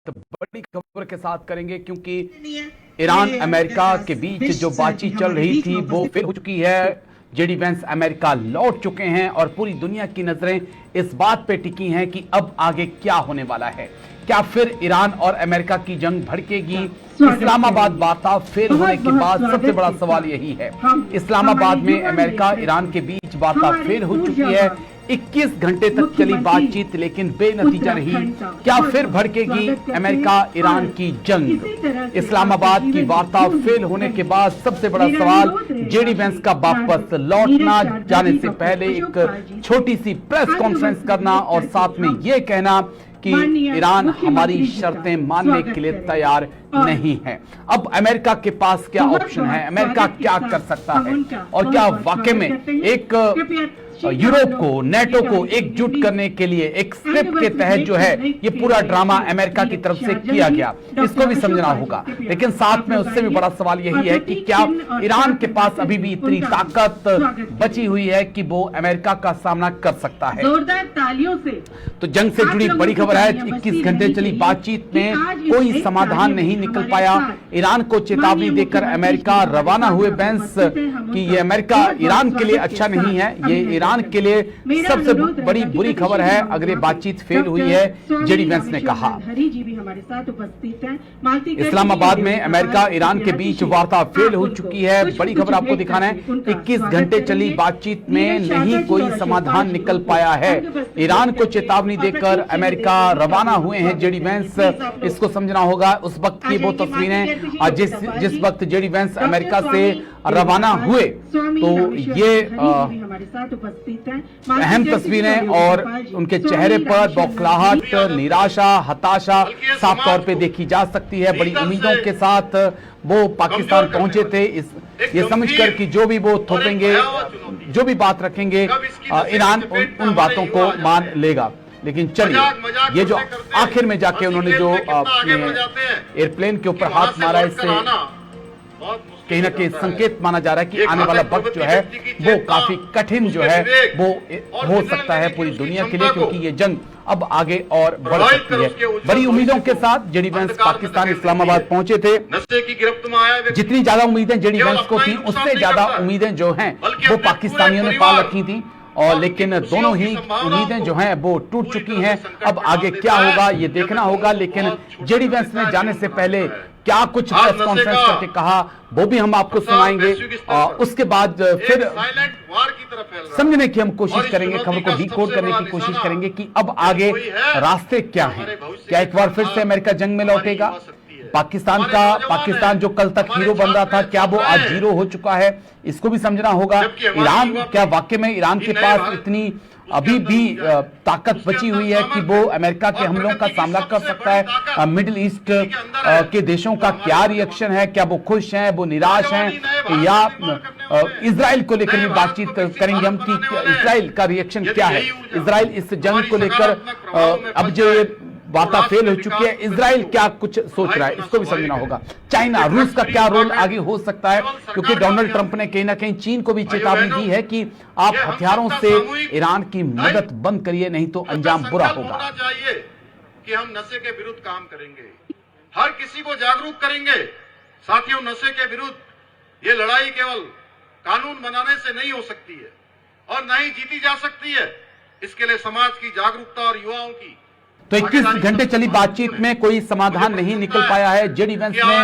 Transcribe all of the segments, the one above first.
बड़ी खबर के साथ करेंगे क्योंकि ईरान अमेरिका के बीच जो बातचीत चल रही थी वो फेल हो चुकी है। जेडी वेंस अमेरिका लौट चुके हैं और पूरी दुनिया की नजरें इस बात पे टिकी हैं कि अब आगे क्या होने वाला है। क्या फिर ईरान और अमेरिका की जंग भड़केगी? इस्लामाबाद वार्ता फेल होने के बाद सबसे बड़ा सवाल यही है। इस्लामाबाद में अमेरिका ईरान के बीच वार्ता फेल हो चुकी है। 21 घंटे तक चली बातचीत लेकिन बेनतीजा रही। क्या फिर भड़केगी अमेरिका ईरान की जंग? इस्लामाबाद की वार्ता फेल होने के बाद सबसे बड़ा सवाल जेडी वेंस का वापस लौटना, जाने से पहले एक छोटी सी प्रेस कॉन्फ्रेंस करना और साथ में यह कहना कि ईरान हमारी शर्तें मानने के लिए तैयार नहीं है। अब अमेरिका के पास क्या ऑप्शन है? अमेरिका क्या कर सकता है? और क्या वाकई में एक यूरोप को, नेटो को एकजुट करने के लिए एक स्क्रिप्ट के तहत जो है ये पूरा ड्रामा अमेरिका की तरफ से किया गया, इसको भी समझना होगा। लेकिन साथ में उससे भी बड़ा सवाल यही है कि क्या ईरान के पास अभी भी इतनी ताकत बची हुई है कि वो अमेरिका का सामना कर सकता है? जोरदार तालियों से तो जंग से जुड़ी बड़ी खबर है। 21 घंटे चली बातचीत में कोई समाधान नहीं निकल पाया। ईरान को चेतावनी देकर अमेरिका रवाना हुए वेंस कि ये अमेरिका ईरान के लिए अच्छा नहीं है, ये ईरान के लिए सबसे बड़ी बुरी खबर है अगर ये बातचीत फेल हुई है, जेडी वेंस ने कहा। इस्लामाबाद में अमेरिका ईरान के बीच वार्ता फेल हो चुकी है। बड़ी खबर आपको दिखाना है। 21 घंटे चली बातचीत में नहीं कोई समाधान निकल पाया है। ईरान को चेतावनी देकर अमेरिका रवाना हुए हैं जेडी वेंस। इसको समझना होगा। उस वक्त की वो तस्वीरें जिस वक्त जेडी वेंस अमेरिका से रवाना हुए, तो ये अहम तस्वीरें और उनके चेहरे पर बौखलाहट, निराशा, हताशा साफ तौर पे देखी जा सकती है। बड़ी उम्मीदों के साथ वो पाकिस्तान पहुंचे थे, ये समझकर कि जो भी वो थोपेंगे, जो भी बात रखेंगे, ईरान उन बातों को मान लेगा। लेकिन चलिए, ये जो आखिर में जाके उन्होंने जो एयरप्लेन के ऊपर हाथ मारा, इससे कहीं ना कहीं संकेत माना जा रहा है कि आने वाला वक्त जो है वो काफी कठिन जो है वो हो सकता है पूरी दुनिया के लिए, क्योंकि ये जंग अब आगे और बढ़ सकती है। बड़ी उम्मीदों के साथ जेडी वेंस पाकिस्तान इस्लामाबाद पहुंचे थे। जितनी ज्यादा उम्मीदें जेडी वेंस को थी, उससे ज्यादा उम्मीदें जो हैं वो पाकिस्तानियों ने पाल रखी थी, और लेकिन दोनों ही उम्मीदें जो हैं वो टूट चुकी हैं। अब आगे क्या होगा ये देखना होगा। लेकिन जेडी वेंस ने जाने से पहले क्या कुछ प्रेस कॉन्फ्रेंस करके कहा वो भी हम आपको सुनाएंगे। उसके बाद फिर समझने की हम कोशिश करेंगे, खबर को डिकोड करने की कोशिश करेंगे कि अब आगे रास्ते क्या हैं। क्या एक बार फिर से अमेरिका जंग में लौटेगा? पाकिस्तान जो कल तक हीरो बन रहा था, क्या वो आज जीरो हो चुका है? इसको भी समझना होगा। ईरान, क्या वाकई में ईरान के पास इतनी अभी भी ताकत बची हुई है कि वो अमेरिका के हमलों का सामना कर सकता है? मिडिल ईस्ट के देशों का क्या रिएक्शन है? क्या वो खुश हैं, वो निराश हैं, या इजराइल को लेकर भी बातचीत करेंगे हम कि इजराइल का रिएक्शन क्या है? इजराइल इस जंग को लेकर अब जो वार्ता फेल हो चुकी है, इजराइल क्या कुछ सोच रहा है, इसको भी समझना होगा। चाइना, रूस का क्या रोल आगे हो सकता है? क्योंकि डोनाल्ड ट्रंप ने कहीं ना कहीं चीन को भी चेतावनी दी है कि आप हथियारों से ईरान की मदद बंद करिए, नहीं तो अंजाम बुरा होगा। कि हम नशे के विरुद्ध काम करेंगे, हर किसी को जागरूक करेंगे। साथियों, नशे के विरुद्ध ये लड़ाई केवल कानून बनाने से नहीं हो सकती है और न ही जीती जा सकती है। इसके लिए समाज की जागरूकता और युवाओं की। तो 21 घंटे चली बातचीत में कोई समाधान नहीं निकल पाया है। जेडी वेंस ने,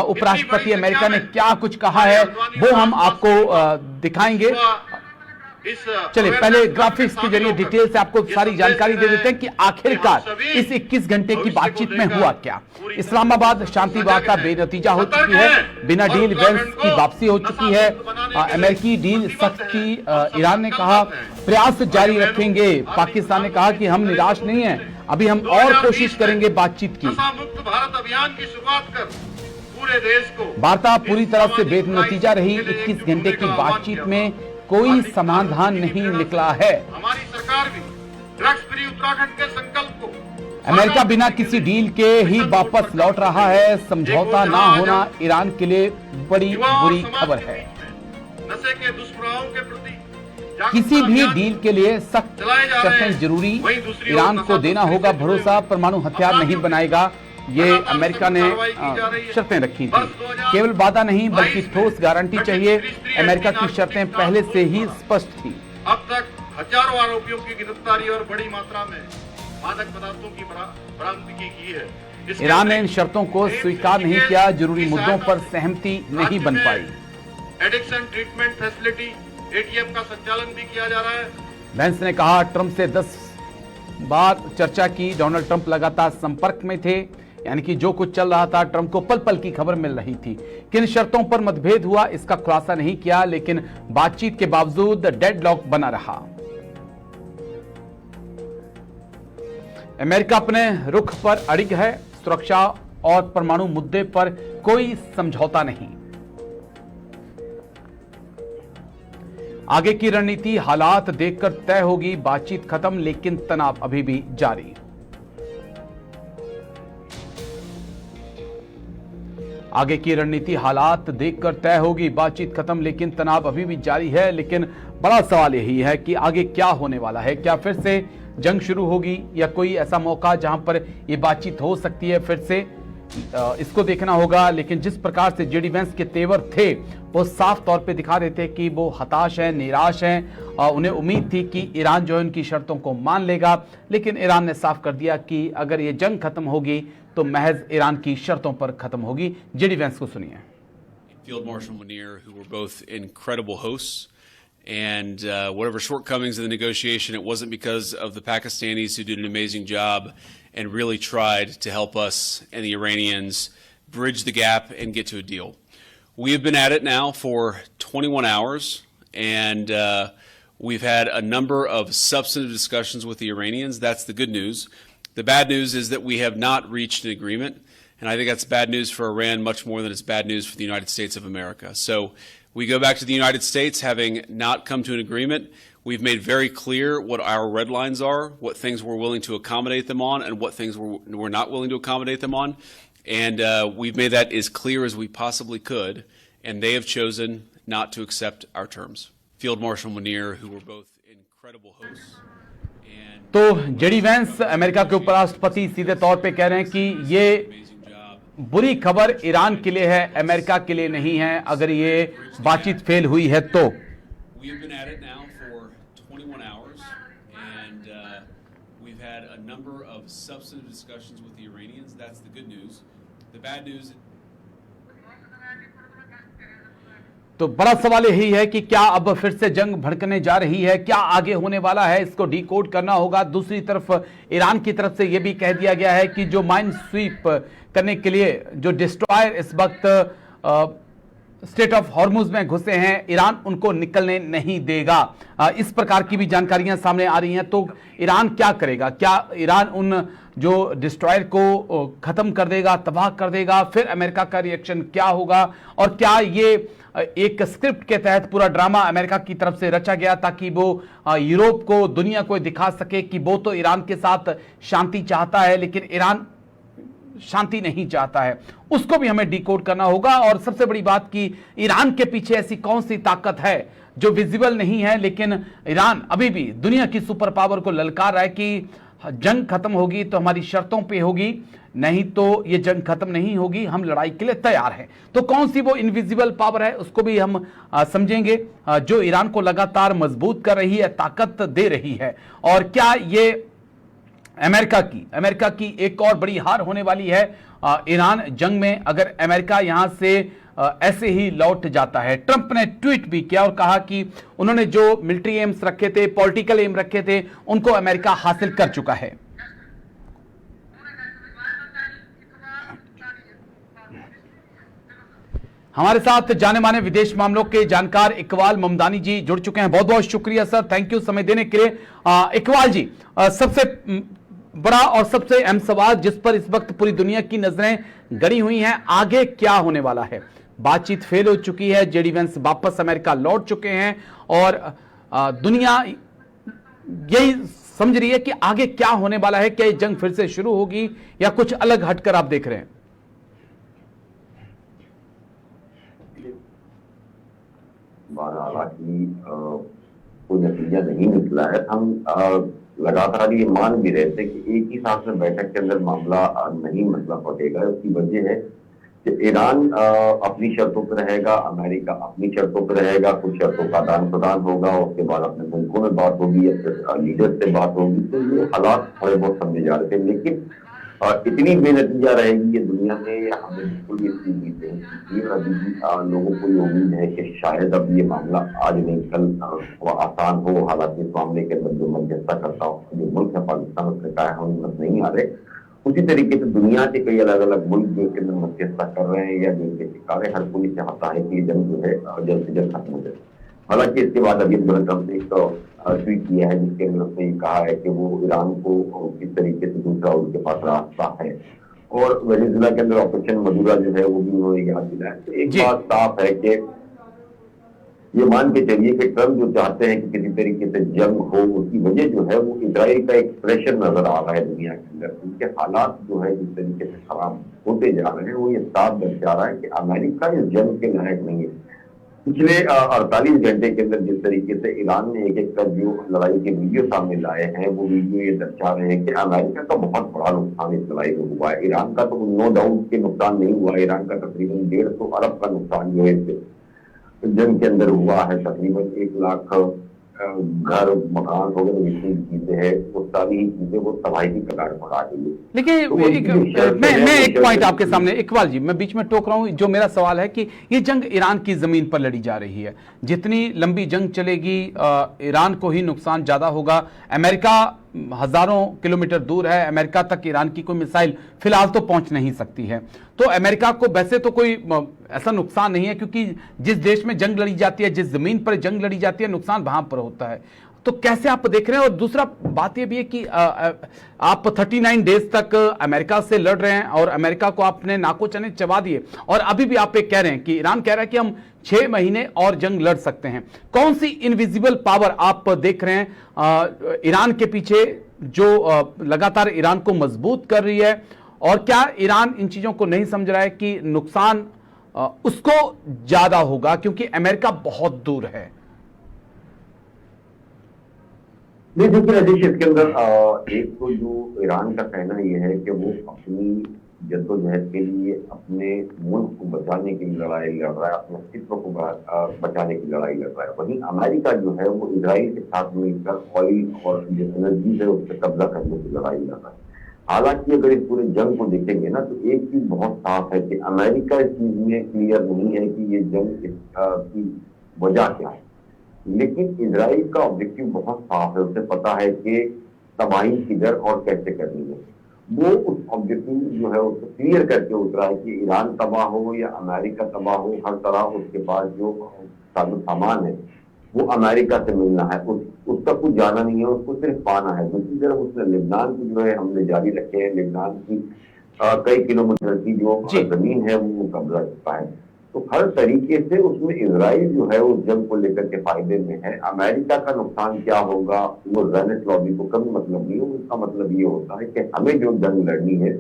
उपराष्ट्रपति अमेरिका ने क्या कुछ कहा है वो हम आपको दिखाएंगे। चलिए पहले ग्राफिक्स के जरिए डिटेल से आपको सारी जानकारी दे देते हैं कि आखिरकार इस 21 घंटे की बातचीत में हुआ क्या। इस्लामाबाद शांति वार्ता बेनतीजा हो चुकी है। बिना डील वेंस की वापसी हो चुकी है। अमेरिकी डील सख्त की, ईरान ने कहा प्रयास जारी रखेंगे। पाकिस्तान ने कहा कि हम निराश नहीं है, अभी हम और कोशिश करेंगे बातचीत की। भारत अभियान की शुरुआत कर पूरे देश को वार्ता पूरी तरह से बेनतीजा रही। 21 घंटे की बातचीत में कोई समाधान नहीं निकला है। हमारी सरकार भी ड्रग्स फ्री उत्तराखंड के संकल्प को, अमेरिका बिना किसी डील के ही वापस लौट रहा है। समझौता ना होना ईरान के लिए बड़ी बुरी खबर है। नशे के दुष्प्रभावों के प्रति किसी भी डील के लिए सख्त शर्तें जरूरी। ईरान को देना होगा भरोसा परमाणु हथियार नहीं बनाएगा ये अमेरिका ने शर्तें रखी थी। केवल वादा नहीं बल्कि ठोस गारंटी चाहिए। अमेरिका की शर्तें पहले से ही स्पष्ट थी। अब तक हजारों आरोपियों की गिरफ्तारी और बड़ी मात्रा में मादक पदार्थों की बरामदगी की है। ईरान ने इन शर्तों को स्वीकार नहीं किया, जरूरी मुद्दों पर सहमति नहीं बन पाई। एडिक्शन ट्रीटमेंट फैसिलिटी एटीएफ का संचालन भी किया जा रहा है। वेंस ने कहा ट्रंप से 10 बार चर्चा की। डोनाल्ड ट्रंप लगातार संपर्क में थे, यानी कि जो कुछ चल रहा था ट्रंप को पल पल की खबर मिल रही थी। किन शर्तों पर मतभेद हुआ इसका खुलासा नहीं किया, लेकिन बातचीत के बावजूद डेडलॉक बना रहा। अमेरिका अपने रुख पर अड़िग है। सुरक्षा और परमाणु मुद्दे पर कोई समझौता नहीं। आगे की रणनीति हालात देखकर तय होगी। बातचीत खत्म लेकिन तनाव अभी भी जारी। आगे की रणनीति हालात देखकर तय होगी। बातचीत खत्म लेकिन तनाव अभी भी जारी है। लेकिन बड़ा सवाल यही है कि आगे क्या होने वाला है। क्या फिर से जंग शुरू होगी या कोई ऐसा मौका जहां पर यह बातचीत हो सकती है फिर से, इसको देखना होगा। लेकिन जिस प्रकार से जेडी वेंस के तेवर थे वो साफ तौर पे दिखा रहे थे कि वो हताश हैं, निराश हैं। उन्हें उम्मीद थी कि ईरान जो है उनकी शर्तों को मान लेगा, लेकिन ईरान ने साफ कर दिया कि अगर ये जंग खत्म होगी तो महज ईरान की शर्तों पर खत्म होगी। जेडी वेंस को सुनिए। Field Marshal Munir, who were both incredible hosts, and whatever shortcomings in the negotiation, it wasn't because of the Pakistanis, who did an amazing job and really tried to help us and the Iranians bridge the gap and get to a deal. We have been at it now for 21 hours, and we've had a number of substantive discussions with the Iranians. That's the good news. The bad news is that we have not reached an agreement, and I think that's bad news for Iran much more than it's bad news for the United States of America. So we go back to the United States having not come to an agreement. We've made very clear what our red lines are, what things we're willing to accommodate them on, and what things we're not willing to accommodate them on. And we've made that as clear as we possibly could, and they have chosen not to accept our terms. Field Marshal Munir, who were both incredible hosts. तो JD Vance America के उपराष्ट्रपति सीधे तौर पे कह रहे हैं कि ये बुरी खबर ईरान के लिए है, अमेरिका के लिए नहीं है अगर ये बातचीत फेल हुई है तो। We have been at it now for 21 hours, and we've had a number of substantive discussions with the Iranians. That's the good news. The bad news. तो बड़ा सवाल यही है कि क्या अब फिर से जंग भड़कने जा रही है, क्या आगे होने वाला है, इसको डीकोड करना होगा। दूसरी तरफ ईरान की तरफ से यह भी कह दिया गया है कि जो माइन स्वीप करने के लिए जो डिस्ट्रॉयर इस वक्त स्टेट ऑफ हॉर्मुज में घुसे हैं, ईरान उनको निकलने नहीं देगा। इस प्रकार की भी जानकारियां सामने आ रही हैं। तो ईरान क्या करेगा? क्या ईरान उन जो डिस्ट्रॉयर को खत्म कर देगा, तबाह कर देगा? फिर अमेरिका का रिएक्शन क्या होगा? और क्या ये एक स्क्रिप्ट के तहत पूरा ड्रामा अमेरिका की तरफ से रचा गया ताकि वो यूरोप को, दुनिया को दिखा सके कि वो तो ईरान के साथ शांति चाहता है लेकिन ईरान शांति नहीं चाहता है? उसको भी हमें डिकोड करना होगा। और सबसे बड़ी बात कि ईरान के पीछे ऐसी कौन सी ताकत है जो विजिबल नहीं है, लेकिन ईरान अभी भी दुनिया की सुपर पावर को ललकार रहा है कि जंग खत्म होगी तो हमारी शर्तों पे होगी, नहीं तो ये जंग खत्म नहीं होगी, हम लड़ाई के लिए तैयार हैं। तो कौन सी वो इनविजिबल पावर है उसको भी हम समझेंगे जो ईरान को लगातार मजबूत कर रही है, ताकत दे रही है। और क्या ये अमेरिका की एक और बड़ी हार होने वाली है ईरान जंग में, अगर अमेरिका यहां से ऐसे ही लौट जाता है। ट्रंप ने ट्वीट भी किया और कहा कि उन्होंने जो मिलिट्री एम्स रखे थे, पॉलिटिकल एम रखे थे, उनको अमेरिका हासिल कर चुका है। हमारे साथ जाने माने विदेश मामलों के जानकार इकबाल ममदानी जी जुड़ चुके हैं। बहुत बहुत शुक्रिया सर, थैंक यू समय देने के लिए। इकबाल जी, सबसे बड़ा और सबसे अहम सवाल जिस पर इस वक्त पूरी दुनिया की नजरें गड़ी हुई हैं, आगे क्या होने वाला है? बातचीत फेल हो चुकी है, जेडी वेंस वापस अमेरिका लौट चुके हैं और दुनिया यही समझ रही है कि आगे क्या होने वाला है। क्या ये जंग फिर से शुरू होगी या कुछ अलग हटकर आप देख रहे हैं? हालांकि कोई नतीजा नहीं निकला है। हम लगातार ये मान भी रहे थे कि एक ही साथ में बैठक के अंदर मामला नहीं मसला पड़ेगा। उसकी वजह है कि ईरान अपनी शर्तों पर रहेगा, अमेरिका अपनी शर्तों पर रहेगा, कुछ शर्तों का आदान प्रदान होगा, उसके बाद अपने मुल्कों में बात होगी या फिर लीडर से बात होगी। तो ये हालात थोड़े बहुत समझे जा रहे थे, लेकिन इतनी बेनतीजा रहेगी ये दुनिया में, या हमें बिल्कुल ये चीज नहीं। और अभी भी लोगों को ये उम्मीद है कि शायद अब ये मामला आज नहीं कल वो आसान हो। हालांकि इस मामले के अंदर जो मध्यस्थता करता हो जो मुल्क है पाकिस्तान, उसने कहा हम हिम्मत नहीं आ रहे। उसी तरीके से दुनिया के कई अलग अलग मुल्क जो इसके अंदर मध्यस्थता कर रहे हैं या जो इनके शिकार है, हर कोई चाहता है कि ये जंग जो है जल्द से जल्द खत्म हो जाए। हालांकि इसके बाद अभी डोनाल्ड ट्रंप ने एक ट्वीट किया है जिसके अंदर उसने ये कहा है कि वो ईरान को किस तरीके से दूसरा उनके पास रास्ता है, और वेनेजुएला के अंदर ऑपरेशन मदुरा जो है वो भी उन्होंने याद दिलाया। तो एक बात साफ है कि ये मान के चलिए कि ट्रंप जो चाहते हैं कि किसी तरीके से जंग हो, उसकी वजह जो है वो इजराइल का एक प्रेशर नजर आ रहा है दुनिया के अंदर। उनके हालात जो है जिस तरीके से खराब होते जा रहे हैं, वो ये साफ दर्शा रहा है कि अमेरिका इस जंग के लायक नहीं है। पिछले 48 घंटे के अंदर जिस तरीके से ईरान ने एक एक कर जो लड़ाई के वीडियो सामने लाए हैं, वो वीडियो ये दर्शा रहे हैं कि अमेरिका का बहुत बड़ा नुकसान इस लड़ाई में हुआ है। ईरान का तो नो डाउट के नुकसान नहीं हुआ, ईरान का तकरीबन 150 अरब का नुकसान जो है जंग के अंदर हुआ है। तकरीबन 1 लाख घर मकान वगैरह जितनी चीजें हैं वो सारी ही चीजें वो तबाही की कगार पर आ गई है। देखिए तो मैं एक पॉइंट आपके सामने, इकबाल जी मैं बीच में टोक रहा हूं। जो मेरा सवाल है कि ये जंग ईरान की जमीन पर लड़ी जा रही है, जितनी लंबी जंग चलेगी ईरान को ही नुकसान ज्यादा होगा। अमेरिका हजारों किलोमीटर दूर है, अमेरिका तक ईरान की कोई मिसाइल फिलहाल तो पहुंच नहीं सकती है। तो अमेरिका को वैसे तो कोई ऐसा नुकसान नहीं है, क्योंकि जिस देश में जंग लड़ी जाती है, जिस जमीन पर जंग लड़ी जाती है, नुकसान वहां पर होता है। तो कैसे आप देख रहे हैं? और दूसरा बात यह भी है कि आप 39 डेज तक अमेरिका से लड़ रहे हैं और अमेरिका को आपने नाको चने चबा दिए, और अभी भी आप एक कह रहे हैं कि ईरान कह रहा है कि हम 6 महीने और जंग लड़ सकते हैं। कौन सी इनविजिबल पावर आप देख रहे हैं ईरान के पीछे जो लगातार ईरान को मजबूत कर रही है? और क्या ईरान इन चीजों को नहीं समझ रहा है कि नुकसान उसको ज्यादा होगा क्योंकि अमेरिका बहुत दूर है? नहीं देखिए राजेश, इसके अंदर एक तो जो ईरान का कहना यह है कि वो अपनी जद्दोजहद के लिए अपने मुल्क को बचाने की लड़ाई लड़ रहा है, अपने अस्तित्व को बचाने की लड़ाई लड़ रहा है। वहीं अमेरिका जो है वो इजराइल के साथ मिलकर ऑयल और जो एनर्जी है उस पर कब्जा करने की लड़ाई लड़ रहा है। हालांकि अगर इस पूरे जंग को देखेंगे ना, तो एक चीज बहुत साफ है कि अमेरिका इस चीज में क्लियर नहीं है कि ये जंग की वजह क्या है, लेकिन इजराइल का ऑब्जेक्टिव बहुत साफ है। उसे पता है कि तबाही किधर और कैसे करनी है। वो उस ऑब्जेक्टिव जो है उसको क्लियर करके उतरा है कि ईरान तबाह हो या अमेरिका तबाह हो, हर तरह उसके पास जो सामान है वो अमेरिका से मिलना है, उसका कुछ जाना नहीं है, उसको सिर्फ पाना है। दूसरी तरफ उसने लेबनान की जो है हमले जारी रखे हैं, लेबनान की कई किलोमीटर की जो जमीन है वो कब्जा चुका है। तो हर तरीके से उसमें इजराइल जो है उस जंग को लेकर के फायदे में है। अमेरिका का नुकसान क्या होगा वो ज़ायनिस्ट लॉबी को कभी मतलब नहीं हो। उसका मतलब ये होता है कि हमें जो जंग लड़नी है,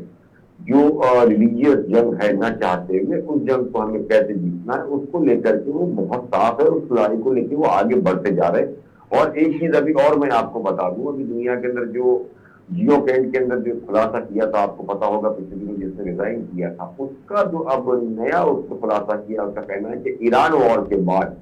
जो रिलीजियस जंग है ना चाहते हुए, उस जंग को हमें कैसे जीतना है उसको लेकर के वो बहुत साफ है। उस लड़ाई को लेकर वो आगे बढ़ते जा रहे हैं। और एक चीज अभी और मैं आपको बता दूं, अभी दुनिया के अंदर जो जियो कैंट के अंदर जो खुलासा किया था, आपको पता होगा पिछले दिनों जिसने रिजाइन किया था, उसका जो अब नया उसको खुलासा किया, उसका कहना है कि ईरान वॉर के बाद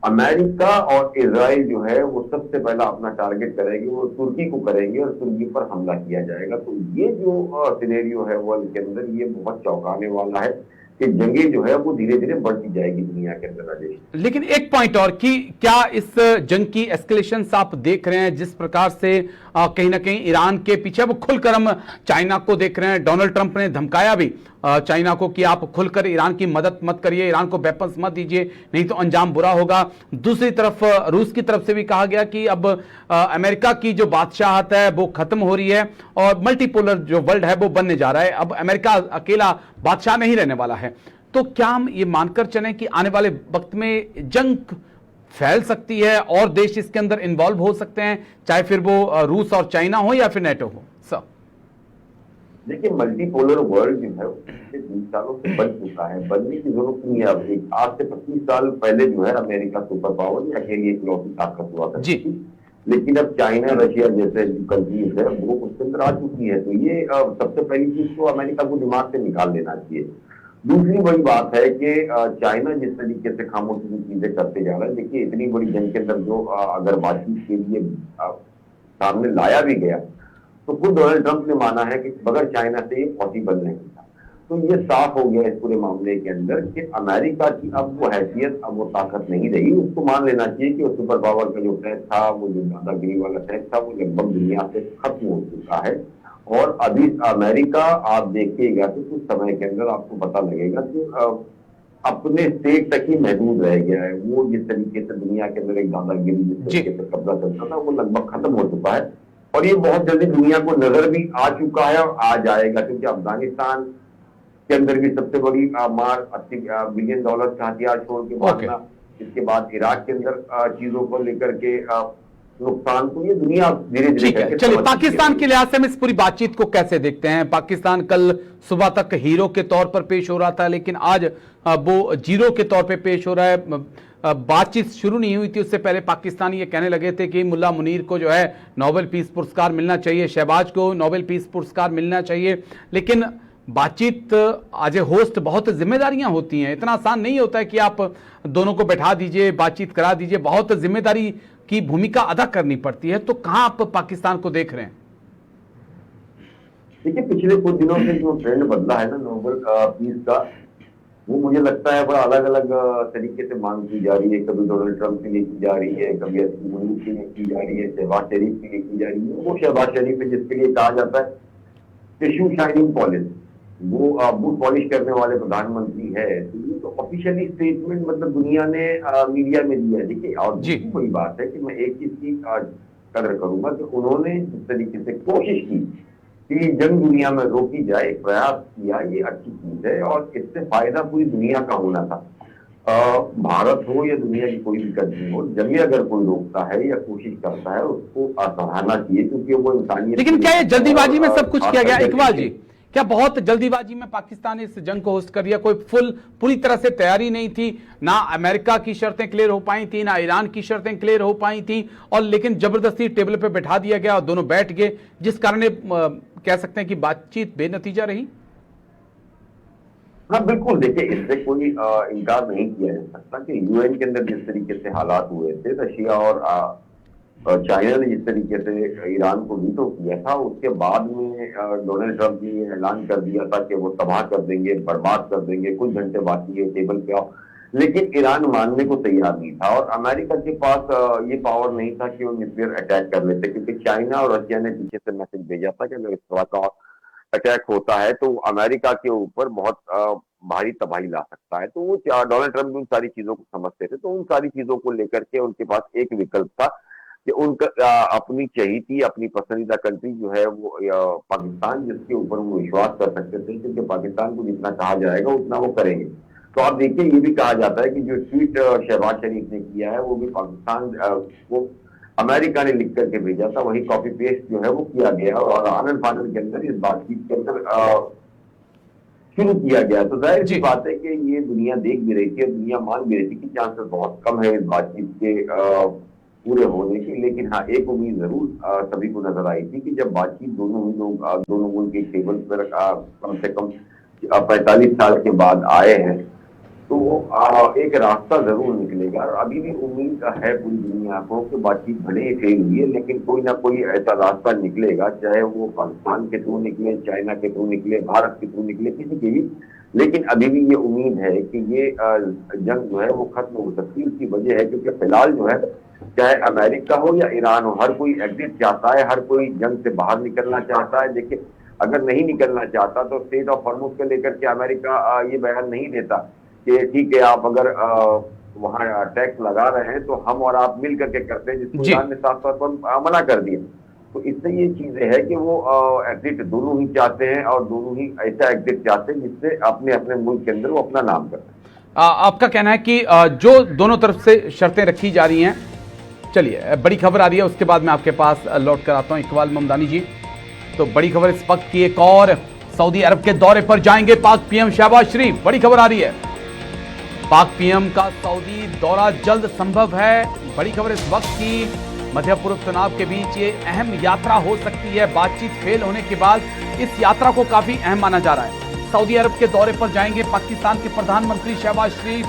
अमेरिका और इजराइल जो है वो सबसे पहला अपना टारगेट करेंगे, वो तुर्की को करेंगे और तुर्की पर हमला किया जाएगा। तो ये जो सिनेरियो है वर्ल्ड के अंदर, ये बहुत चौंकाने वाला है कि जंगें जो है वो धीरे धीरे बढ़ती जाएगी दुनिया के अंदर राजेश। लेकिन एक पॉइंट और कि क्या इस जंग की एस्केलेशन आप देख रहे हैं, जिस प्रकार से कहीं ना कहीं ईरान के पीछे वो खुलकर हम चाइना को देख रहे हैं। डोनाल्ड ट्रंप ने धमकाया भी चाइना को कि आप खुलकर ईरान की मदद मत करिए, ईरान को वेपन्स मत दीजिए, नहीं तो अंजाम बुरा होगा। दूसरी तरफ रूस की तरफ से भी कहा गया कि अब अमेरिका की जो बादशाहत है वो खत्म हो रही है और मल्टीपोलर जो वर्ल्ड है वो बनने जा रहा है। अब अमेरिका अकेला बादशाह नहीं रहने वाला है। तो क्या हम ये मानकर चलें कि आने वाले वक्त में जंग फैल सकती है और देश इसके अंदर इन्वॉल्व हो सकते हैं, चाहे फिर वो रूस और चाइना हो या फिर नेटो हो? सर देखिए, मल्टीपोलर वर्ल्ड जो है पिछले 20 सालों से बन चुका है, बनने की जरूरत नहीं है। अब आज से 25 साल पहले जो है अमेरिका सुपर पावर या अकेली इकलौती ताकत हुआ करती थी, लेकिन अब चाइना रशिया जैसे जो कंट्रीज है वो उसके अंदर आ चुकी है। तो ये सबसे पहली चीज तो अमेरिका को दिमाग से निकाल देना चाहिए। दूसरी बड़ी बात है कि चाइना जिस तरीके से खामोशी की चीजें करते जा रहा है, देखिए इतनी बड़ी जंग के अंदर जो अगर बातचीत के लिए सामने लाया भी गया तो खुद डोनाल्ड ट्रंप ने माना है कि बगैर चाइना से ये पॉसिबल नहीं था। तो ये साफ हो गया इस पूरे मामले के अंदर कि अमेरिका की अब वो हैसियत, अब वो ताकत नहीं रही। उसको मान लेना चाहिए कि वो सुपर पावर का जो टैग था, वो जो दादागिरी वाला टैग था, वो लगभग दुनिया से खत्म हो चुका है। और अभी अमेरिका आप देखिएगा तो कुछ समय के अंदर आपको पता लगेगा कि अपने स्टेट तक ही महदूद रह गया है। वो जिस तरीके से दुनिया के अंदर एक दादागिरी जिस तरीके से कब्जा करता था, वो लगभग खत्म हो चुका है। और ये बहुत जल्दी दुनिया को नजर भी आ चुका है और आ जाएगा, क्योंकि अफगानिस्तान के अंदर भी सबसे बड़ी मार $80 बिलियन का हथियार छोड़ के भागना, इसके बाद इराक के अंदर चीजों को लेकर के नुकसान, तो ये दुनिया धीरे धीरे। चलिए, पाकिस्तान के लिहाज से हम इस पूरी बातचीत को कैसे देखते हैं? पाकिस्तान कल सुबह तक हीरो के तौर पर पेश हो रहा था, लेकिन आज वो जीरो के तौर पे पेश हो रहा है। बातचीत शुरू नहीं हुई थी उससे पहले पाकिस्तानी ये कहने लगे थे कि मुल्ला मुनीर को जो है नोबेल पीस पुरस्कार मिलना चाहिए, शहबाज को नोबेल पीस पुरस्कार मिलना चाहिए। लेकिन बातचीत आज होस्ट बहुत जिम्मेदारियां होती हैं, इतना आसान नहीं होता है कि आप दोनों को बैठा दीजिए, बातचीत करा दीजिए, बहुत जिम्मेदारी की भूमिका अदा करनी पड़ती है। तो कहां आप पाकिस्तान को देख रहे हैं? देखिए, पिछले कुछ दिनों से जो ट्रेंड बदला है ना नोबेल पीस का, वो मुझे लगता है बड़ा अलग अलग तरीके से मांग की जा रही है। कभी डोनाल्ड ट्रंप के लिए की जा रही है, कभी मुनीर के लिए की जा रही है, शहबाज शरीफ के लिए की जा रही है। वो शहबाज शरीफ है जिसके लिए कहा जाता है टिश्यू शाइनिंग पॉलिश, वो बूट पॉलिश करने वाले प्रधानमंत्री है। तो ये तो ऑफिशियली स्टेटमेंट मतलब दुनिया ने मीडिया में दिया है। देखिए, और कोई बात है कि मैं एक चीज की कदर करूंगा कि उन्होंने जिस तरीके से कोशिश की कि जंग दुनिया में रोकी जाए, एक प्रयास किया, ये अच्छी चीज है और इससे फायदा पूरी दुनिया का होना था। भारत हो या दुनिया की कोई भी कंट्री हो, जंग अगर कोई रोकता है या कोशिश करता है उसको सराहना चाहिए, क्योंकि वो इंसानियत। लेकिन क्या ये जल्दीबाजी में सब कुछ किया गया इकबाल जी? क्या बहुत जल्दीबाजी में पाकिस्तान ने इस जंग को होस्ट कर दिया? कोई पूरी तरह से तैयारी नहीं थी, ना अमेरिका की शर्तें क्लियर हो पाई थी, ना ईरान की शर्तें क्लियर हो पाई थी, और लेकिन जबरदस्ती टेबल पे बैठा दिया गया और दोनों बैठ गए, जिस कारण कह सकते हैं कि बातचीत बेनतीजा रही। हाँ बिल्कुल, देखिए इससे कोई इनकार नहीं किया जा सकता कि यूएन के अंदर जिस तरीके से हालात हुए थे, रशिया और चाइना ने जिस तरीके से ईरान को वीटो किया था, उसके बाद में डोनाल्ड ट्रंप ने ये ऐलान कर दिया था कि वो तबाह कर देंगे, बर्बाद कर देंगे, कुछ घंटे बाकी है टेबल पे आओ। लेकिन ईरान मानने को तैयार नहीं था और अमेरिका के पास ये पावर नहीं था कि वो न्यूक्लियर अटैक कर लेते, क्योंकि चाइना और रशिया ने पीछे से मैसेज भेजा था कि अगर इस तरह का अटैक होता है तो अमेरिका के ऊपर बहुत भारी तबाही ला सकता है। तो वो डोनाल्ड ट्रंप उन सारी चीजों को समझते थे, तो उन सारी चीजों को लेकर के उनके पास एक विकल्प था कि उनका अपनी चहीती, अपनी पसंदीदा कंट्री जो है वो पाकिस्तान, जिसके ऊपर वो विश्वास कर सकते थे, क्योंकि पाकिस्तान को जितना कहा जाएगा उतना वो करेंगे। तो आप देखिए, ये भी कहा जाता है कि जो ट्वीट शहबाज शरीफ ने किया है वो भी पाकिस्तान वो अमेरिका ने लिख करके भेजा था, वही कॉपी पेस्ट जो है वो किया गया और आनंद फानंद के अंदर इस बातचीत के अंदर शुरू किया गया। तो जाहिर सी बात है कि ये दुनिया देख भी रही थी और दुनिया मान भी रही थी कि चांसेस बहुत कम है इस बातचीत के पूरे होने की। लेकिन हाँ, एक उम्मीद जरूर सभी को नजर आई थी कि जब बातचीत दोनों मुल्क एक टेबल पर कम से कम 45 साल के बाद आए हैं, तो एक रास्ता जरूर निकलेगा। और अभी भी उम्मीद है पूरी दुनिया को कि बातचीत भले ही फेल हुई है, लेकिन कोई ना कोई ऐसा रास्ता निकलेगा, चाहे वो पाकिस्तान के थ्रू निकले, चाइना के थ्रू निकले, भारत के थ्रू निकले, किसी के भी। लेकिन अभी भी ये उम्मीद है कि ये जंग जो है वो खत्म हो सकती है। उसकी वजह है क्योंकि फिलहाल जो है, चाहे अमेरिका हो या ईरान हो, हर कोई एग्जिट चाहता है, हर कोई जंग से बाहर निकलना चाहता है। देखिए, अगर नहीं निकलना चाहता तो स्टेट ऑफ हॉर्मुज को लेकर के अमेरिका ये बयान नहीं देता कि ठीक है, आप अगर वहां टैक्स लगा रहे हैं तो हम और आप मिल करके करते हैं, जिसको ईरान ने साफ तौर पर मना कर दिया। तो इससे ये चीजें है कि वो एग्जिट दोनों ही चाहते हैं और दोनों ही ऐसा एग्जिट चाहते हैं जिससे अपने अपने मुल्क के अंदर वो अपना नाम करते हैं। आपका कहना है कि जो दोनों तरफ से शर्तें रखी जा रही हैं, चलिए बड़ी खबर आ रही है, उसके बाद मैं आपके पास लौट कर आता हूं इकबाल ममदानी जी। तो बड़ी खबर इस वक्त की, एक और सऊदी अरब के दौरे पर जाएंगे पाक पीएम शहबाज शरीफ। बड़ी खबर आ रही है, पाक पीएम का सऊदी दौरा जल्द संभव है। बड़ी खबर इस वक्त की, मध्य पूर्व चुनाव के बीच ये अहम यात्रा हो सकती है। बातचीत फेल होने के बाद इस यात्रा को काफी अहम माना जा रहा है। सऊदी अरब के दौरे पर जाएंगे पाकिस्तान के प्रधानमंत्री शहबाज शरीफ।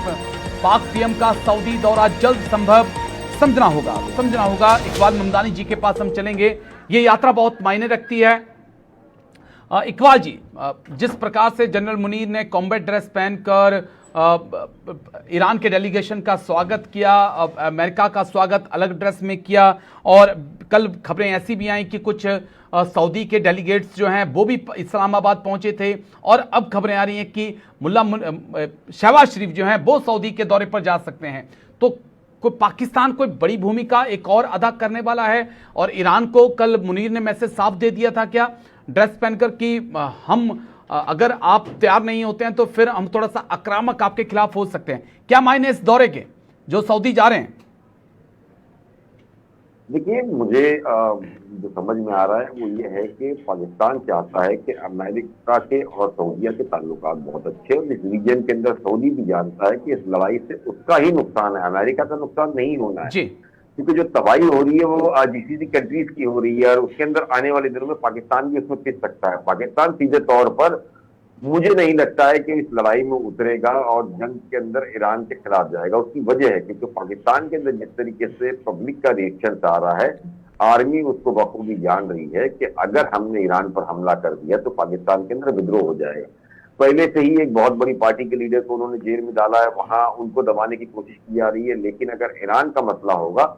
पाक पीएम का सऊदी दौरा जल्द संभव समझना होगा। इकबाल ममदानी जी के पास हम चलेंगे। ये यात्रा बहुत मायने रखती है। इकबाल जी, जिस प्रकार से जनरल मुनीर ने कॉम्बैट ड्रेस पहनकर ईरान के डेलीगेशन का स्वागत किया, अमेरिका का स्वागत अलग ड्रेस में किया, और कल खबरें ऐसी भी आई कि कुछ सऊदी के डेलीगेट्स जो हैं वो भी इस्लामाबाद पहुंचे थे, और अब खबरें आ रही हैं कि शहबाज शरीफ जो हैं वो सऊदी के दौरे पर जा सकते हैं। तो पाकिस्तान कोई बड़ी भूमिका एक और अदा करने वाला है, और ईरान को कल मुनीर ने मैसेज साफ दे दिया था क्या ड्रेस पहनकर कि हम अगर आप तैयार नहीं होते हैं तो फिर हम थोड़ा सा आक्रामक आपके खिलाफ हो सकते हैं। क्या मायने इस दौरे के जो सऊदी जा रहे हैं? देखिए, मुझे जो समझ में आ रहा है वो ये है कि पाकिस्तान चाहता है कि अमेरिका के और सऊदीया के ताल्लुकात बहुत अच्छे, और इस रीजन के अंदर सऊदी भी जानता है कि इस लड़ाई से उसका ही नुकसान है, अमेरिका का नुकसान नहीं होना है जी। क्योंकि जो तबाही हो रही है वो जीसीसी कंट्रीज की हो रही है, और उसके अंदर आने वाले दिनों में पाकिस्तान भी उसमें पिस सकता है। पाकिस्तान सीधे तौर पर मुझे नहीं लगता है कि इस लड़ाई में उतरेगा और जंग के अंदर ईरान के खिलाफ जाएगा। उसकी वजह है क्योंकि पाकिस्तान के अंदर जिस तरीके से पब्लिक का रिएक्शन आ रहा है, आर्मी उसको बखूबी जान रही है कि अगर हमने ईरान पर हमला कर दिया तो पाकिस्तान के अंदर विद्रोह हो जाएगा। पहले से ही एक बहुत बड़ी पार्टी के लीडर को उन्होंने जेल में डाला है, वहां उनको दबाने की कोशिश की जा रही है। लेकिन अगर ईरान का मसला होगा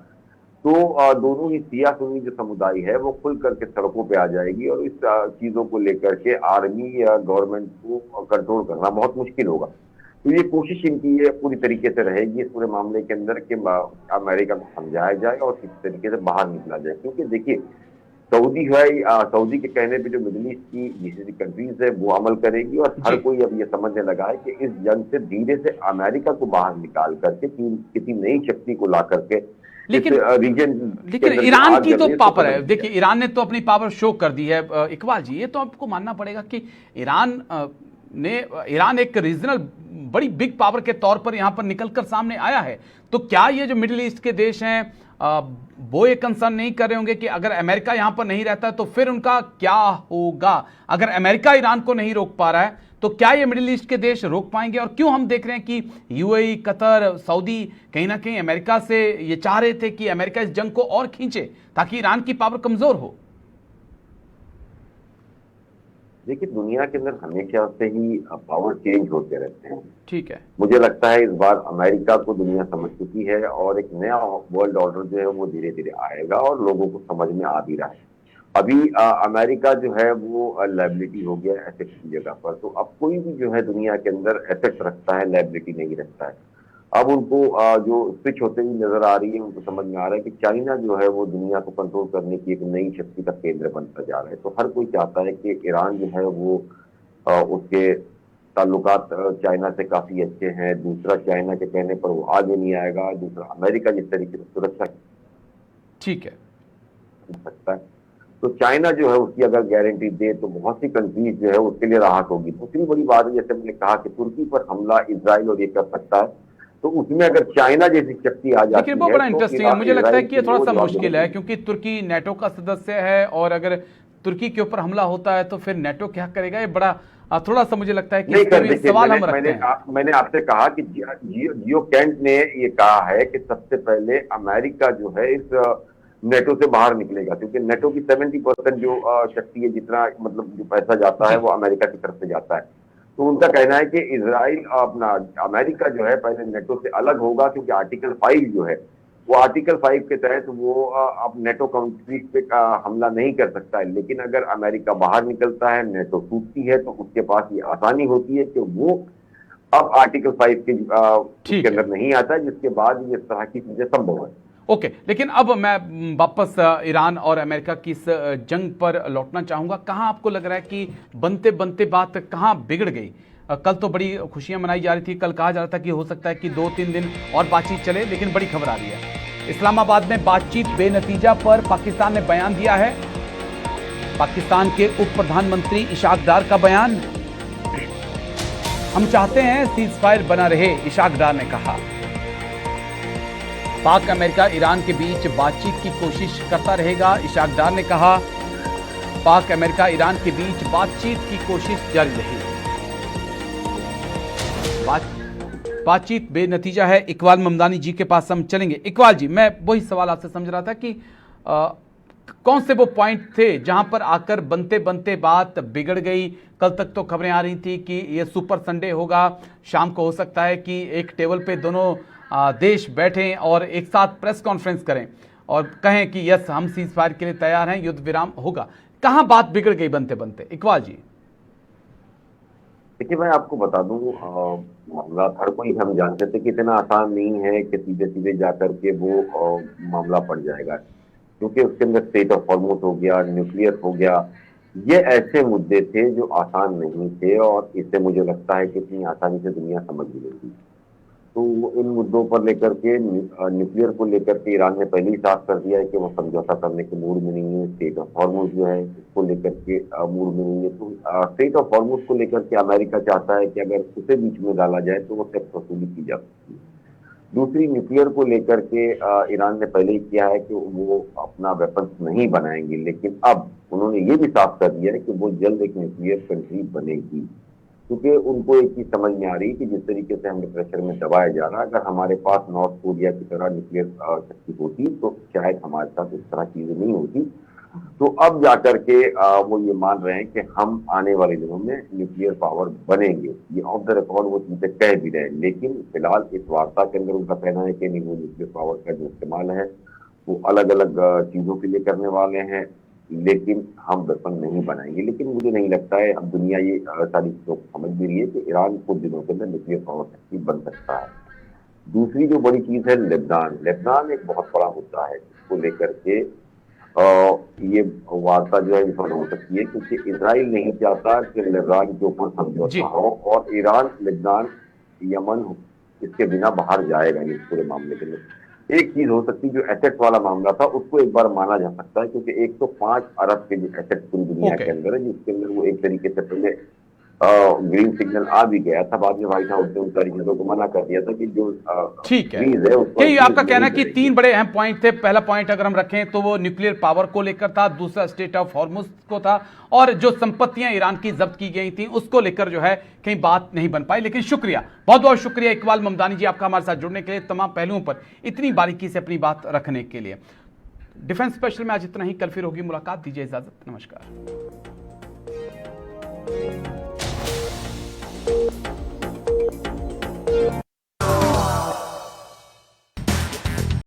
तो दोनों ही शिया सुन्नी जो समुदाय है वो खुल करके सड़कों पे आ जाएगी, और इस चीजों को लेकर के आर्मी या गवर्नमेंट को कंट्रोल करना बहुत मुश्किल होगा। तो ये कोशिश इनकी ये पूरी तरीके से रहेगी इस पूरे मामले के अंदर कि अमेरिका को समझाया जाए और किसी तरीके से बाहर निकला जाए। क्योंकि देखिए, सऊदी के कहने पे जो मिडिल ईस्ट की जीसीसी कंट्रीज है वो अमल करेगी, और हर कोई अब ये समझने लगा है कि इस जंग से धीरे से अमेरिका को बाहर निकाल करके किसी नई शक्ति को ला करके लेकिन ईरान की तो पावर है। देखिए, ईरान ने तो अपनी पावर शो कर दी है। इकबाल जी, ये तो आपको मानना पड़ेगा कि ईरान एक रीजनल बड़ी बिग पावर के तौर पर यहां पर निकलकर सामने आया है। तो क्या ये जो मिडिल ईस्ट के देश हैं वो ये कंसर्न नहीं कर रहे होंगे कि अगर अमेरिका यहां पर नहीं रहता तो फिर उनका क्या होगा? अगर अमेरिका ईरान को नहीं रोक पा रहा है तो क्या ये मिडिल ईस्ट के देश रोक पाएंगे? और क्यों हम देख रहे हैं कि यूएई, कतर, सऊदी कहीं ना कहीं अमेरिका से ये चाह रहे थे कि अमेरिका इस जंग को और खींचे ताकि ईरान की पावर कमजोर हो? देखिए, दुनिया के अंदर हमेशा से ही पावर चेंज होते रहते हैं। ठीक है, मुझे लगता है इस बार अमेरिका को दुनिया समझ चुकी है, और एक नया वर्ल्ड ऑर्डर जो है वो धीरे धीरे आएगा, और लोगों को समझ में आ भी रहा है। अभी अमेरिका जो है वो लायबिलिटी हो गया एसेट की जगह पर। तो अब कोई भी जो है दुनिया के अंदर एसेट रखता है, लायबिलिटी नहीं रखता है। अब उनको जो स्विच होते हुए नजर आ रही है, उनको समझ में आ रहा है कि चाइना जो है वो दुनिया को कंट्रोल करने की एक नई शक्ति का केंद्र बनता जा रहा है। तो हर कोई चाहता है कि ईरान जो है वो उसके ताल्लुकात चाइना से काफी अच्छे हैं। दूसरा, चाइना के कहने पर वो आगे नहीं आएगा। दूसरा, अमेरिका जिस तरीके से सुरक्षा ठीक है सकता है, तो चाइना जो है उसकी अगर गारंटी दे तो बहुत सी कंट्रीज जो है उसके लिए राहत होगी। दूसरी बड़ी बात है, जैसे मैंने कहा कि तुर्की पर हमला इजराइल और ये कर सकता है, तो उसमें अगर चाइना जैसी शक्ति आ जाती है, वो बड़ा इंटरेस्टिंग है। मुझे लगता है कि ये थोड़ा सा मुश्किल है क्योंकि तुर्की नेटो का सदस्य है, और अगर तुर्की के ऊपर हमला होता है तो फिर नेटो क्या करेगा? ये बड़ा थोड़ा सा मुझे लगता है कि सवाल हम रखते हैं। मैंने आपसे कहा कि जियो कैंट ने ये कहा है कि सबसे पहले अमेरिका जो है इस नेटो से बाहर निकलेगा, क्योंकि नेटो की 70% जो शक्ति है, जितना मतलब जो पैसा जाता है वो अमेरिका की तरफ से जाता है। तो उनका कहना है कि इजराइल अमेरिका जो है पहले नेटो से अलग होगा, क्योंकि आर्टिकल 5 जो है वो आर्टिकल 5 के तहत वो अब नेटो कंट्रीज पे हमला नहीं कर सकता है। लेकिन अगर अमेरिका बाहर निकलता है, नेटो टूटती है, तो उसके पास ये आसानी होती है कि वो अब आर्टिकल 5 के अंदर नहीं आता है, जिसके बाद ये तरह की चीजें संभव है। ओके, लेकिन अब मैं वापस ईरान और अमेरिका की इस जंग पर लौटना चाहूंगा। कहां आपको लग रहा है कि बनते बनते बात कहां बिगड़ गई? कल तो बड़ी खुशियां मनाई जा रही थी, कल कहा जा रहा था कि हो सकता है कि 2-3 दिन और बातचीत चले, लेकिन बड़ी खबर आ रही है। इस्लामाबाद में बातचीत बेनतीजा पर पाकिस्तान ने बयान दिया है। पाकिस्तान के उप प्रधानमंत्री इशाक डार का बयान, हम चाहते हैं सीज फायर बना रहे, इशाक डार ने कहा। पाक अमेरिका ईरान के बीच बातचीत की कोशिश करता रहेगा। इशाक डार ने कहा पाक अमेरिका ईरान के बीच बातचीत की कोशिश जारी रहेगी। बातचीत बेनतीजा है। इकबाल ममदानी जी के पास हम चलेंगे। इकबाल जी, मैं वही सवाल आपसे समझ रहा था कि कौन से वो पॉइंट थे जहां पर आकर बनते बनते बात बिगड़ गई। कल तक तो खबरें आ रही थी कि ये सुपर संडे होगा, शाम को हो सकता है कि एक टेबल पे दोनों देश बैठें और एक साथ प्रेस कॉन्फ्रेंस करें और कहें कि यस, हम सीज फायर के लिए तैयार हैं, युद्ध विराम होगा। कहां बात बिगड़ गई बनते बनते? इकबाल जी देखिए, मैं आपको बता दूं, मामला हर कोई हम जानते थे कि इतना आसान नहीं है कि सीधे सीधे जाकर के वो मामला पड़ जाएगा, क्योंकि उसके अंदर स्टेट ऑफ हॉर्मुज़ हो गया, न्यूक्लियर हो गया। ये ऐसे मुद्दे थे जो आसान नहीं थे और इससे मुझे लगता है कि इतनी आसानी से दुनिया समझ भी लेती। तो इन मुद्दों पर लेकर के, न्यूक्लियर को लेकर के ईरान ने पहले ही साफ कर दिया है कि वो समझौता करने के मूड में नहीं है। स्टेट ऑफ हॉर्मुज़ जो है इसको लेकर के मूड में नहीं है। तो स्टेट ऑफ हॉर्मुज़ को लेकर के अमेरिका चाहता है कि अगर उसे बीच में डाला जाए तो वो टैक्स वसूली की जा सकती है। दूसरी, न्यूक्लियर को लेकर के ईरान ने पहले ही किया है कि वो अपना वेपन्स नहीं बनाएंगे, लेकिन अब उन्होंने ये भी साफ कर दिया है कि वो जल्द एक न्यूक्लियर कंट्री बनेगी, क्योंकि उनको एक चीज समझ में आ रही है कि जिस तरीके से हमें प्रेशर में दबाया जा रहा है, अगर हमारे पास नॉर्थ कोरिया की तरह न्यूक्लियर शक्ति होती तो शायद हमारे साथ इस तरह चीजें नहीं होती। तो अब जाकर के वो ये मान रहे हैं कि हम आने वाले दिनों में न्यूक्लियर पावर बनेंगे। ये ऑफ द रिकॉर्ड वो चीजें कह भी रहे हैं, लेकिन फिलहाल इस वार्ता के अंदर उनका कहना है कि नहीं, वो न्यूक्लियर पावर का जो इस्तेमाल है वो अलग अलग चीजों के लिए करने वाले हैं, लेकिन हम वेपन नहीं बनाएंगे। लेकिन मुझे नहीं लगता है, अब दुनिया ये सारी चीजों को समझ भी रही है कि ईरान कुछ दिनों के अंदर न्यूक्लियर पावर शक्ति बन सकता है। दूसरी जो बड़ी चीज है लेबनान एक बहुत बड़ा मुद्दा है, जिसको लेकर के ये वार्ता जो है विफल हो सकती है, क्योंकि इजराइल नहीं चाहता कि लेबनान के ऊपर समझौता हो और ईरान, लेबनान, यमन इसके बिना बाहर जाएगा नहीं इस पूरे मामले के अंदर। एक चीज हो सकती है, जो एसेट वाला मामला था उसको एक बार माना जा सकता है, क्योंकि 105 अरब के जो एसेट पूरी दुनिया के अंदर है, जिसके अंदर वो एक तरीके से पहले ग्रीन सिग्नल आ भी गया था, बाद में व्हाइट हाउस ने उन सारी चीजों को मना कर दिया था कि जो ठीक है। यही आपका कहना है कि 3 बड़े अहम पॉइंट थे। पहला पॉइंट अगर हम रखें तो वो न्यूक्लियर पावर को लेकर था, दूसरा स्टेट ऑफ हॉर्मुज़ को था, और जो संपत्तियां ईरान की जब्त की गई थी उसको लेकर जो है कहीं बात नहीं बन पाई। लेकिन शुक्रिया, बहुत बहुत शुक्रिया इकबाल ममदानी जी, आपका हमारे साथ जुड़ने के लिए, तमाम पहलुओं पर इतनी बारीकी से अपनी बात रखने के लिए। डिफेंस स्पेशल में आज इतना ही। कल फिर होगी मुलाकात। दीजिए इजाजत। नमस्कार।